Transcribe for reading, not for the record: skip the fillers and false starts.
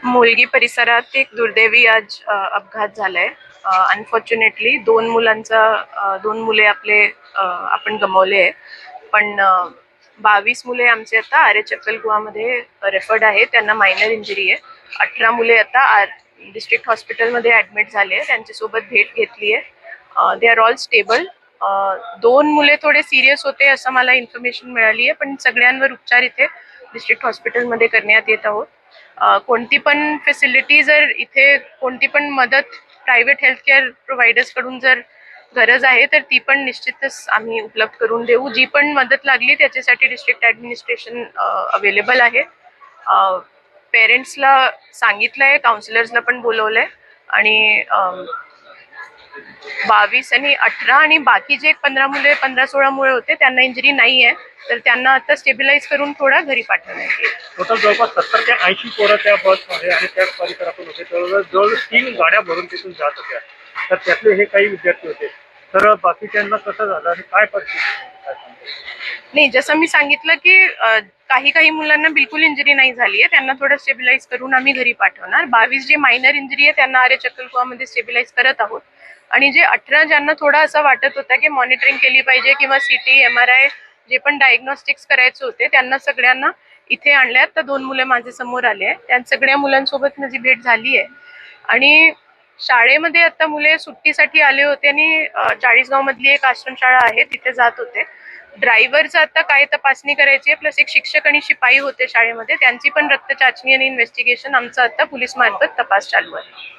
मोलगी परिसरात एक दुर्दैवी आज अपघात झालाय. अनफॉर्च्युनेटली दोन मुले आपण गमावले आहे. पण 22 मुले आमचे आता आर्य चक्कलकुआमध्ये रेफर्ड आहे. त्यांना मायनर इंजुरी आहे. 18 मुले आता डिस्ट्रिक्ट हॉस्पिटलमध्ये ऍडमिट झाले. त्यांच्यासोबत भेट घेतली आहे. They are all stable. 2 मुले थोडे सिरियस होते असं मला इन्फॉर्मेशन मिळाली आहे, पण सगळ्यांवर उपचार इथे डिस्ट्रिक्ट हॉस्पिटलमध्ये करण्यात येत आहोत. कोणती पण फॅसिलिटी जर इथे कोणती पण मदत प्रायव्हेट हेल्थकेअर प्रोव्हायडर्स कडून जर गरज आहे तर ती पण निश्चितच आम्ही उपलब्ध करून देऊ. जी पण मदत लागली त्याच्यासाठी डिस्ट्रिक्ट ऍडमिनिस्ट्रेशन अवेलेबल आहे. पेरेंट्सला सांगितलंय, काउन्सिलर्सला पण बोलवलंय आणि 22 आणि 18 आणि बाकी जे 15-16 मुले होते त्यांना इंजुरी नाही आहे, तर त्यांना आता स्टेबिलाइज करून थोडा घरी पाठवण्यात येईल. टोटल जवळपास 70 ते 80 पोरं त्या बसमध्ये आणि त्या परिसरातून होते. जवळजवळ 3 गाड्या भरून तिथून जात होत्या. तर त्यातले हे काही विद्यार्थी होते. तर बाकीच्यांना कसं झालं आणि काय परिस्थिती? नाही, जसं मी सांगितलं की काही मुलांना बिलकुल इंजुरी नाही झाली आहे. त्यांना थोडं स्टेबिलाइज करून आम्ही घरी पाठवणार. 22 जे मायनर इंजुरी आहे त्यांना आर्य चक्कलकुआमध्ये स्टेबिलाइज करत आहोत. आणि जे 18 ज्यांना थोडा असं वाटत होतं की मॉनिटरिंग केली पाहिजे किंवा सीटी MRI जे पण डायग्नोस्टिक्स करायचे होते त्यांना सगळ्यांना इथे आणल्यात. तर 2 मुले माझे समोर आले आहे. त्या सगळ्या मुलांसोबत माझी भेट झाली आहे. आणि शाळेमध्ये आता मुले सुट्टीसाठी आले होते आणि 40गाव मधली एक आश्रमशाळा आहे तिथे जात होते. ड्रायव्हरचं आता काय तपासणी करायची आहे, प्लस एक शिक्षक आणि शिपाई होते शाळेमध्ये, त्यांची पण रक्त चाचणी आणि इन्व्हेस्टिगेशन आमचं आता पोलीस मार्फत तपास चालू आहे.